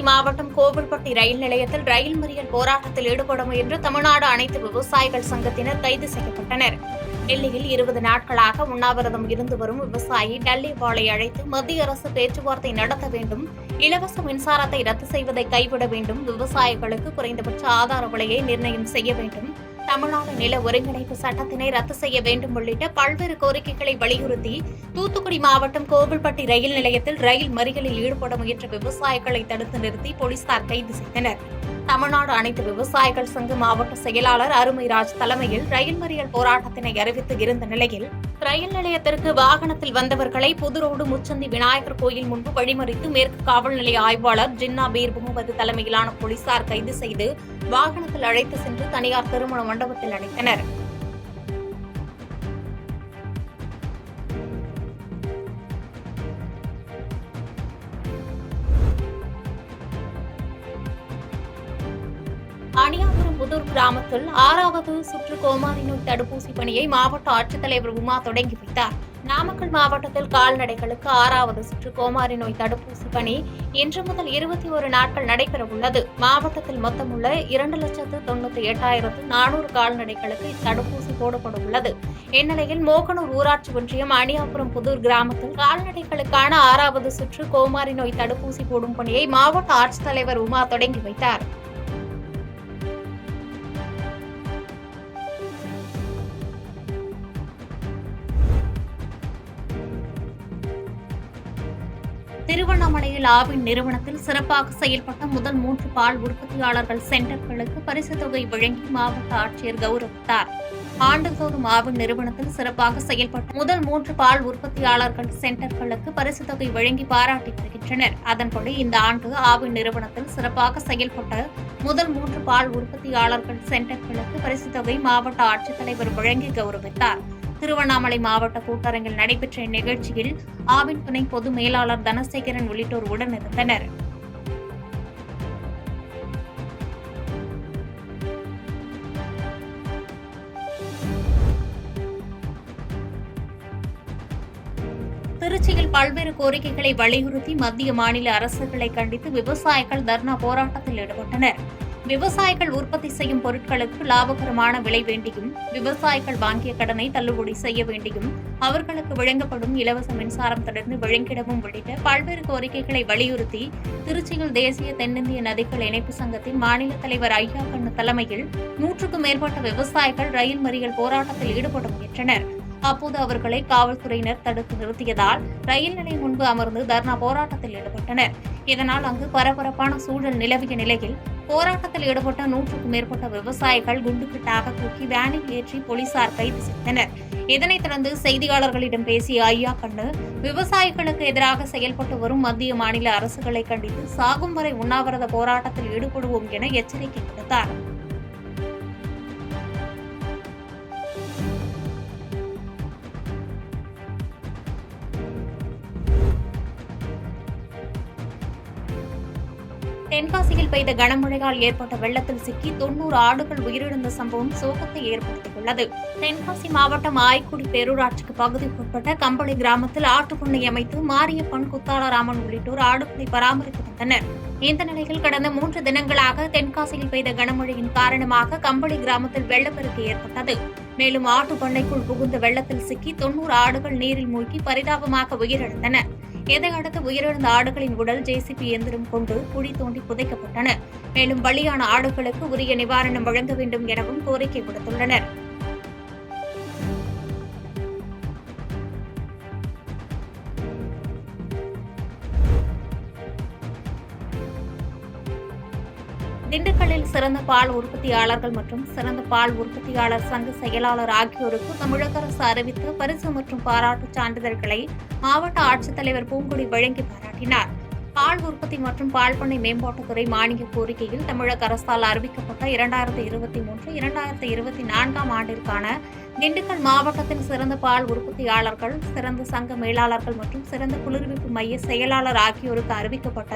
மாவட்டம் கோவில்பட்டி ரயில் நிலையத்தில் ரயில் மறியல் போராட்டத்தில் ஈடுபட முயன்ற தமிழ்நாடு அனைத்து விவசாயிகள் சங்கத்தினர் கைது செய்யப்பட்டனர். டெல்லியில் 20 நாட்களாக உண்ணாவிரதம் இருந்து வரும் விவசாயி டல்லி வாளை அழைத்து மத்திய அரசு பேச்சுவார்த்தை நடத்த வேண்டும், இலவச மின்சாரத்தை ரத்து செய்வதை கைவிட வேண்டும், விவசாயிகளுக்கு குறைந்தபட்ச ஆதார விலையை நிர்ணயம் செய்ய வேண்டும், தமிழ்நாடு நில ஒருங்கிணைப்பு சட்டத்தினை ரத்து செய்ய வேண்டும் உள்ளிட்ட பல்வேறு கோரிக்கைகளை வலியுறுத்தி தூத்துக்குடி மாவட்டம் கோவில்பட்டி ரயில் நிலையத்தில் ரயில் மறியலில் ஈடுபட முயன்ற விவசாயிகளை தடுத்து நிறுத்தி போலீசார் கைது செய்தனர். தமிழ்நாடு அனைத்து விவசாயிகள் சங்க மாவட்ட செயலாளர் அருமைராஜ் தலைமையில் ரயில் மறியல் போராட்டத்தினை அறிவித்து இருந்த நிலையில் ரயில் நிலையத்திற்கு வாகனத்தில் வந்தவர்களை புதுரோடு முச்சந்தி விநாயகர் கோயில் முன்பு வழிமறித்து மேற்கு காவல் நிலைய ஆய்வாளர் ஜின்னா பீர் முகமது தலைமையிலான போலீசார் கைது செய்து வாகனத்தில் அழைத்து சென்று தனியார் திருமண மண்டபத்தில் அடைத்தனர். அணியாபுரம் புதூர் கிராமத்தில் 6வது சுற்று கோமாரி நோய் தடுப்பூசி பணியை மாவட்ட ஆட்சித்தலைவர் உமா தொடங்கி வைத்தார். நாமக்கல் மாவட்டத்தில் கால்நடைகளுக்கு 6வது சுற்று கோமாரி நோய் தடுப்பூசி பணி இன்று முதல் 21 நாட்கள் நடைபெறவுள்ளது. மாவட்டத்தில் மொத்தமுள்ள 2,98,400 கால்நடைகளுக்கு இத்தடுப்பூசி போடப்பட உள்ளது. இந்நிலையில் மோகனூர் ஊராட்சி ஒன்றியம் அணியாபுரம் புதூர் கிராமத்தில் கால்நடைகளுக்கான 6வது சுற்று கோமாரி நோய் தடுப்பூசி போடும் பணியை மாவட்ட ஆட்சித்தலைவர் உமா தொடங்கி வைத்தார். திருவண்ணாமலையில் ஆவின் நிறுவனத்தில் சிறப்பாக செயல்பட்ட முதல் 3 பால் உற்பத்தியாளர்கள் சென்டர்களுக்கு பரிசுத் தொகை வழங்கி மாவட்ட ஆட்சியர் கௌரவித்தார். ஆண்டுதோறும் ஆவின் நிறுவனத்தில் சிறப்பாக செயல்பட்ட முதல் 3 பால் உற்பத்தியாளர்கள் சென்டர்களுக்கு பரிசுத் தொகை வழங்கி பாராட்டி வருகின்றனர். அதன்படி இந்த ஆண்டு ஆவின் நிறுவனத்தில் சிறப்பாக செயல்பட்ட முதல் 3 பால் உற்பத்தியாளர்கள் சென்டர்களுக்கு பரிசுத் தொகை மாவட்ட ஆட்சித்தலைவர் வழங்கி கௌரவித்தார். திருவண்ணாமலை மாவட்ட கூட்டரங்கில் நடைபெற்ற இந்நிகழ்ச்சியில் ஆவின் துணை பொது மேலாளர் தனசேகரன் உள்ளிட்டோர் உடனிருந்தனர். திருச்சியில் பல்வேறு கோரிக்கைகளை வலியுறுத்தி மத்திய மாநில அரசுகளை கண்டித்து விவசாயிகள் தர்ணா போராட்டத்தில் ஈடுபட்டனர். விவசாயிகள் உற்பத்தி செய்யும் பொருட்களுக்கு லாபகரமான விலை வேண்டியும், விவசாயிகள் வாங்கிய கடனை தள்ளுபடி செய்ய வேண்டியும், அவர்களுக்கு வழங்கப்படும் இலவச மின்சாரம் தொடர்ந்து வழங்கிடவும் உள்ளிட்ட பல்வேறு கோரிக்கைகளை வலியுறுத்தி திருச்சியில் தேசிய தென்னிந்திய நதிகள் இணைப்பு சங்கத்தின் மாநில தலைவர் ஐயா கண்ணு தலைமையில் 100க்கும் மேற்பட்ட விவசாயிகள் ரயில் மறியல் போராட்டத்தில் ஈடுபட முயன்றனர். அப்போது அவர்களை காவல்துறையினர் தடுத்து நிறுத்தியதால் ரயில் நிலையம் முன்பு அமர்ந்து தர்ணா போராட்டத்தில் ஈடுபட்டனர். இதனால் அங்கு பரபரப்பான சூழல் நிலவிய நிலையில் போராட்டத்தில் ஈடுபட்ட 100க்கும் மேற்பட்ட விவசாயிகள் குண்டுகட்டாக தூக்கி வேனில் ஏற்றி போலீசார் கைது செய்தனர். இதனைத் தொடர்ந்து செய்தியாளர்களிடம் பேசிய ஐயா கண்ணு, விவசாயிகளுக்கு எதிராக செயல்பட்டு வரும் மத்திய மாநில அரசுகளை கண்டித்து சாகும் வரை உண்ணாவிரத போராட்டத்தில் ஈடுபடுவோம் என எச்சரிக்கை விடுத்தார். தென்காசியில் பெய்த கனமழையால் ஏற்பட்ட வெள்ளத்தில் சிக்கி 90 ஆடுகள் உயிரிழந்த சம்பவம் சோகத்தை ஏற்படுத்தியுள்ளது. தென்காசி மாவட்டம் ஆய்க்குடி பேரூராட்சிக்கு பகுதிக்குட்பட்ட கம்பளி கிராமத்தில் ஆட்டுப்பண்ணை அமைத்து மாரியப்பன், குத்தாலராமன் உள்ளிட்டோர் ஆடுகளை பராமரித்து வந்தனர். இந்த நிலையில் கடந்த 3 தினங்களாக தென்காசியில் பெய்த கனமழையின் காரணமாக கம்பளி கிராமத்தில் வெள்ளப்பெருக்கு ஏற்பட்டது. மேலும் ஆட்டுப்பண்ணைக்குள் புகுந்த வெள்ளத்தில் சிக்கி 90 ஆடுகள் நீரில் மூழ்கி பரிதாபமாக உயிரிழந்தன. இதையடுத்து உயிரிழந்த ஆடுகளின் உடல் ஜேசிபி இயந்திரம் கொண்டு குழி தோண்டி புதைக்கப்பட்டன. மேலும் பலியான ஆடுகளுக்கு உரிய நிவாரணம் வழங்க வேண்டும் எனவும் கோரிக்கை விடுத்துள்ளனர். திண்டுக்கல்லில் சிறந்த பால் உற்பத்தியாளர்கள் மற்றும் சிறந்த பால் உற்பத்தியாளர் சங்க செயலாளர் ஆகியோருக்கு தமிழக அரசு அறிவித்த பரிசு மற்றும் பாராட்டுச் சான்றிதழ்களை மாவட்ட ஆட்சித்தலைவர் பூங்கொடி வழங்கி பாராட்டினார். பால் உற்பத்தி மற்றும் பால்பண்ணை மேம்பாட்டுத்துறை மானிய கோரிக்கையில் தமிழக அரசால் அறிவிக்கப்பட்ட 2023-2024 ஆண்டிற்கான திண்டுக்கல் மாவட்டத்தின் சிறந்த பால் உற்பத்தியாளர்கள், சிறந்த சங்க மேலாளர்கள் மற்றும் சிறந்த குளிர்விப்பு மைய செயலாளர் ஆகியோருக்கு அறிவிக்கப்பட்ட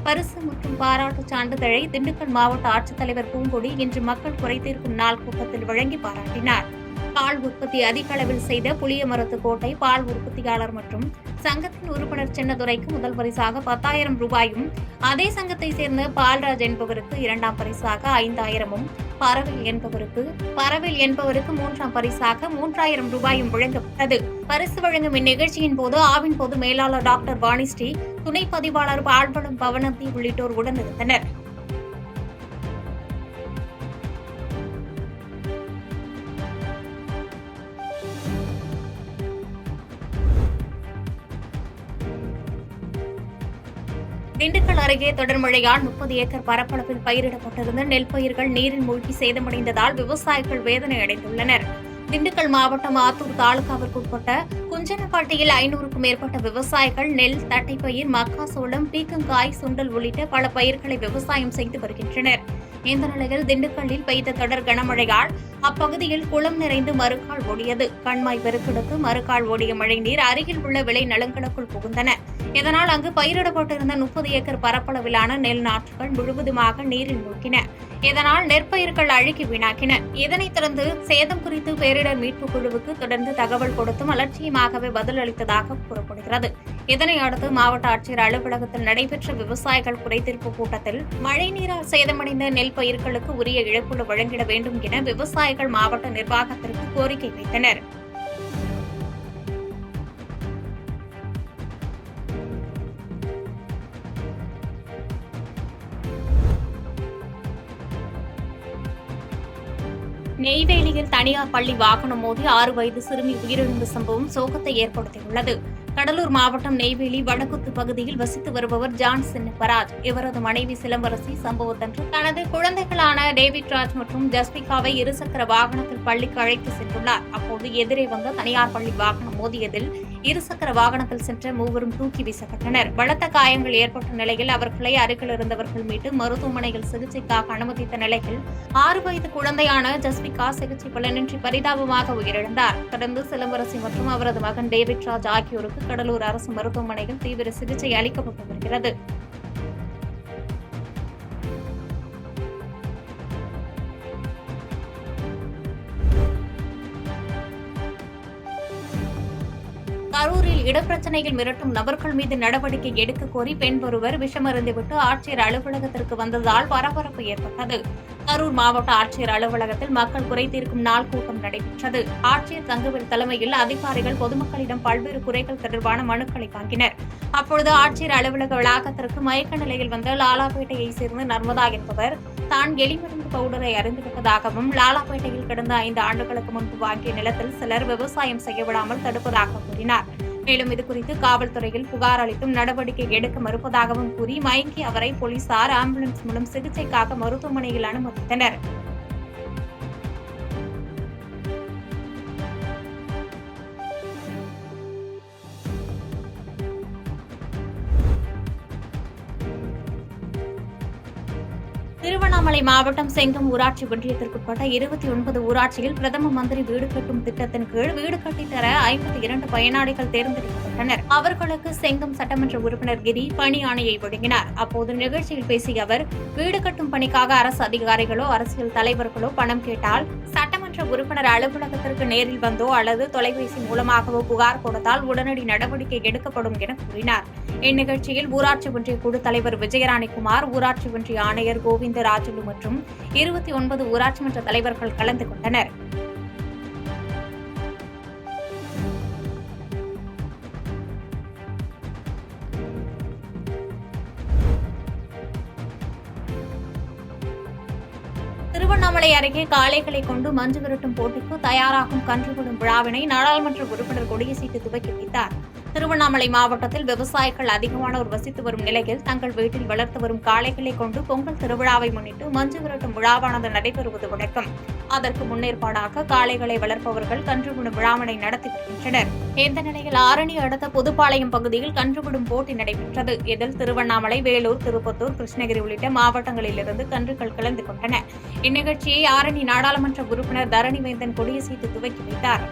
பரிசு மற்றும் பாராட்டுச் சான்றிதழை திண்டுக்கல் மாவட்ட ஆட்சித்தலைவர் பூங்கொடி இன்று மக்கள் குறைதீர்க்கும் நாள் கூட்டத்தில் வழங்கி பாராட்டினார். பால் உற்பத்தி அதிக அளவில் செய்த புளியமரத்து கோட்டை பால் உற்பத்தியாளர் மற்றும் சங்கத்தின் உறுப்பினர் சின்னதுரைக்கு முதல் பரிசாக 10,000 ரூபாயும், அதே சங்கத்தை சேர்ந்த பால்ராஜ் என்பவருக்கு 2ஆம் பரிசாக 5,000-ம், பரவில் என்பவருக்கு 3ஆம் பரிசாக 3,000 ரூபாயும் வழங்கப்பட்டது. பரிசு வழங்கும் இந்நிகழ்ச்சியின் போது ஆவின் பொது மேலாளர் டாக்டர் வாணிஸ்ரீ, துணை பதிவாளர் பால்வளம் பவனந்தி உள்ளிட்டோர் உடனிருந்தனர். திண்டுக்கல் அருகே தொடர் மழையால் 30 ஏக்கர் பரப்பளவில் பயிரிடப்பட்டிருந்த நெல் பயிர்கள் நீரில் மூழ்கி சேதமடைந்ததால் விவசாயிகள் வேதனை அடைந்துள்ளனர். திண்டுக்கல் மாவட்டம் ஆத்தூர் தாலுகாவிற்குட்பட்ட குஞ்சனப்பட்டியில் 500க்கும் மேற்பட்ட விவசாயிகள் நெல், தட்டைப்பயிர், மக்காசோளம், பீக்கங்காய், சுண்டல் உள்ளிட்ட பல பயிர்களை விவசாயம் செய்து வருகின்றனர். இந்த நிலையில் திண்டுக்கல்லில் பெய்த தொடர் கனமழையால் அப்பகுதியில் குளம் நிறைந்து மறுகால் ஓடியது. கண்மாய் பெருக்கெடுத்து மறுகால் ஓடிய மழைநீர் அருகில் உள்ள விளை நிலங்களுக்குள் புகுந்தன. இதனால் அங்கு பயிரிடப்பட்டிருந்த 30 ஏக்கர் பரப்பளவிலான நெல் நாற்றுகள் முழுவதுமாக நீரில் மூழ்கின. இதனால் நெற்பயிர்கள் அழுகி வீணாக்கின. இதனைத் தொடர்ந்து சேதம் குறித்து பேரிடர் மீட்புக் குழுவுக்கு தொடர்ந்து தகவல் கொடுத்தும் அலட்சியமாகவே பதிலளித்ததாக கூறப்படுகிறது. இதனையடுத்து மாவட்ட ஆட்சியர் அலுவலகத்தில் நடைபெற்ற விவசாயிகள் குறைதீர்ப்பு கூட்டத்தில் மழைநீரால் சேதமடைந்த நெல் பயிர்களுக்கு உரிய இழப்பீடு வழங்கிட வேண்டும் என விவசாயிகள் மாவட்ட நிர்வாகத்திற்கு கோரிக்கை வைத்தனர். நெய்வேலியில் தனியார் பள்ளி வாகனம் மோதி 6 வயது சிறுமி உயிரிழந்த சம்பவம் சோகத்தை ஏற்படுத்தியுள்ளது. கடலூர் மாவட்டம் நெய்வேலி வடக்குத்து பகுதியில் வசித்து வருபவர் ஜான் சின்னப்பராஜ். இவரது மனைவி சிலம்பரசி சம்பவத்தன்று தனது குழந்தைகளான டேவிட் ராஜ் மற்றும் ஜஸ்பிகாவை இருசக்கர வாகனத்தில் பள்ளிக்கு அழைத்து சென்றுள்ளார். அப்போது எதிரே வந்த தனியார் பள்ளி வாகனம் மோதியதில் இருசக்கர வாகனத்தில் சென்ற மூவரும் தூக்கி வீசப்பட்டனர். பலத்த காயங்கள் ஏற்பட்ட நிலையில் அவர்களை அருகில் இருந்தவர்கள் மீட்டு மருத்துவமனையில் சிகிச்சைக்காக அனுமதித்த நிலையில் 6 வயது குழந்தையான ஜஸ்பிகா சிகிச்சை பலனின்றி பரிதாபமாக உயிரிழந்தார். தொடர்ந்து சிலம்பரசி மற்றும் அவரது மகன் டேவிட் ராஜ் ஆகியோருக்கு கடலூர் அரசு மருத்துவமனையில் தீவிர சிகிச்சை அளிக்கப்பட்டு வருகிறது. கரூரில் இடப்பிரச்சனையில் மிரட்டும் நபர்கள் மீது நடவடிக்கை எடுக்க கோரி பெண் ஒருவர் விஷமருந்திவிட்டு ஆட்சியர் அலுவலகத்திற்கு வந்ததால் பரபரப்பு ஏற்பட்டது. கரூர் மாவட்ட ஆட்சியர் அலுவலகத்தில் மக்கள் குறைதீர்க்கும் நாள் கூட்டம் நடைபெற்றது. ஆட்சியர் தங்கவேல் தலைமையில் அதிகாரிகள் பொதுமக்களிடம் பல்வேறு குறைகள் தொடர்பான மனுக்களை வாங்கினர். அப்பொழுது ஆட்சியர் அலுவலக வளாகத்திற்கு மயக்க நிலையில் வந்த லாலாப்பேட்டையைச் சேர்ந்த நர்மதா என்பவர் தான் எலிமருந்து பவுடரை அறிந்துவிட்டதாகவும், லாலாப்பேட்டையில் கடந்த 5 ஆண்டுகளுக்கு முன்பு வாங்கிய நிலத்தில் சிலர் விவசாயம் செய்ய விடாமல் தடுப்பதாக கூறினார். மேலும் இதுகுறித்து காவல்துறையில் புகார் அளித்தும் நடவடிக்கை எடுக்க மறுப்பதாகவும் கூறி மயங்கி அவரை போலீசார் ஆம்புலன்ஸ் மூலம் சிகிச்சைக்காக மருத்துவமனையில் அனுமதித்தனர். திருவண்ணாமலை மாவட்டம் செங்கம் ஊராட்சி ஒன்றியத்திற்குட்பட்ட 29 ஊராட்சியில் பிரதம மந்திரி வீடு கட்டும் திட்டத்தின் கீழ் வீடு கட்டித்தர 52 பயனாளிகள் தேர்ந்தெடுக்கப்பட்டனர். அவர்களுக்கு செங்கம் சட்டமன்ற உறுப்பினர் கிரி பணி ஆணையை வழங்கினார். அப்போது நிகழ்ச்சியில் பேசிய அவர், வீடு கட்டும் பணிக்காக அரசு அதிகாரிகளோ அரசியல் தலைவர்களோ பணம் கேட்டால் சட்டமன்ற உறுப்பினர் அலுவலகத்திற்கு நேரில் வந்தோ அல்லது தொலைபேசி மூலமாகவோ புகார் கொடுத்தால் உடனடி நடவடிக்கை எடுக்கப்படும் என கூறினார். இந்நிகழ்ச்சியில் ஊராட்சி ஒன்றிய குழு தலைவர் விஜயராணிக்குமார், ஊராட்சி ஒன்றிய ஆணையர் கோவிந்தராஜுலு மற்றும் 29 ஊராட்சி மன்ற தலைவர்கள் கலந்து கொண்டனர். திருவண்ணாமலை அருகே காளைகளை கொண்டு மஞ்சு விரட்டும் போட்டிக்கு தயாராகும் கன்றுவிடும் விழாவினை நாடாளுமன்ற உறுப்பினர் கொடியசீட்டு துவக்கி வைத்தார். திருவண்ணாமலை மாவட்டத்தில் விவசாயிகள் அதிகமானோர் வசித்து வரும் நிலையில் தங்கள் வீட்டில் வளர்த்து வரும் காளைகளை கொண்டு பொங்கல் திருவிழாவை முன்னிட்டு மஞ்சு விரட்டும் விழாவானது நடைபெறுவது வழக்கம். அதற்கு முன்னேற்பாடாக காளைகளை வளர்ப்பவர்கள் கன்றுவிடும் விழாவினை நடத்தி வருகின்றனர். இந்த நிலையில் ஆரணி அடுத்த புதுப்பாளையம் பகுதியில் கன்றுவிடும் போட்டி நடைபெற்றது. இதில் திருவண்ணாமலை, வேலூர், திருப்பத்தூர், கிருஷ்ணகிரி உள்ளிட்ட மாவட்டங்களிலிருந்து கன்றுகள் கலந்து கொண்டன. இந்நிகழ்ச்சியை ஆரணி நாடாளுமன்ற உறுப்பினர் தரணிவேந்தன் கொடியசீட்டு துவக்கி வைத்தார்.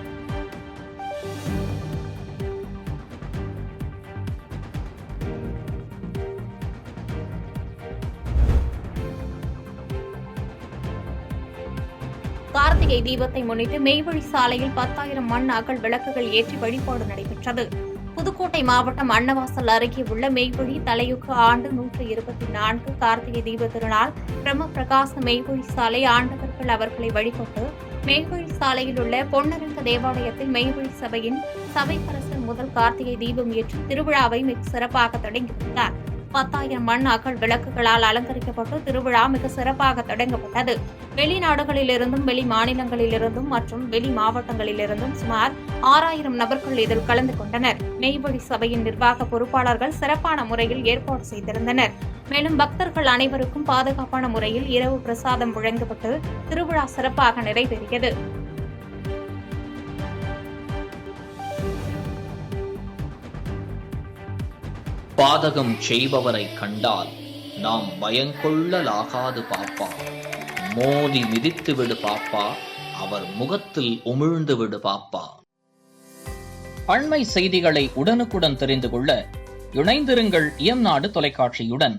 கார்த்திகை தீபத்தை முன்னிட்டு மெய்வழி சாலையில் 10,000 மண் அகல் விளக்குகள் ஏற்றி வழிபாடு நடைபெற்றது. புதுக்கோட்டை மாவட்டம் அன்னவாசல் அருகே உள்ள மெய்வழி தலையுக்கு ஆண்டு 124 கார்த்திகை தீப திருநாள் பிரம்ம பிரகாச மெய்வழி சாலை ஆண்டவர்கள் அவர்களை வழிபட்டு மெய்வழி சாலையில் உள்ள பொன்னரங்க தேவாலயத்தில் மெய்வழி சபையின் சபைக்கரசர் முதல் கார்த்திகை தீபம் ஏற்றி திருவிழாவை மிக சிறப்பாக தொடங்கி வைத்தார். 10,000 மண் அகல் விளக்குகளால் அலங்கரிக்கப்பட்டு திருவிழா மிக சிறப்பாக தொடங்கப்பட்டது. வெளிநாடுகளிலிருந்தும் வெளி மாநிலங்களிலிருந்தும் மற்றும் வெளி மாவட்டங்களிலிருந்தும் சுமார் 6,000 நபர்கள் இதில் கலந்து கொண்டனர். மெய்வழி சபையின் நிர்வாக பொறுப்பாளர்கள் சிறப்பான முறையில் ஏற்பாடு செய்திருந்தனர். மேலும் பக்தர்கள் அனைவருக்கும் பாதுகாப்பான முறையில் இரவு பிரசாதம் வழங்கப்பட்டு திருவிழா சிறப்பாக நிறைவேறியது. பாதகம் செய்பவரை கண்டால் நாம் பயங்கொள்ளலாகாது பாப்பா, மோதி மிதித்து விடு பாப்பா, அவர் முகத்தில் உமிழ்ந்து விடு பாப்பா. அண்மை செய்திகளை உடனுக்குடன் தெரிந்து கொள்ள இணைந்திருங்கள் இயம்நாடு தொலைக்காட்சியுடன்.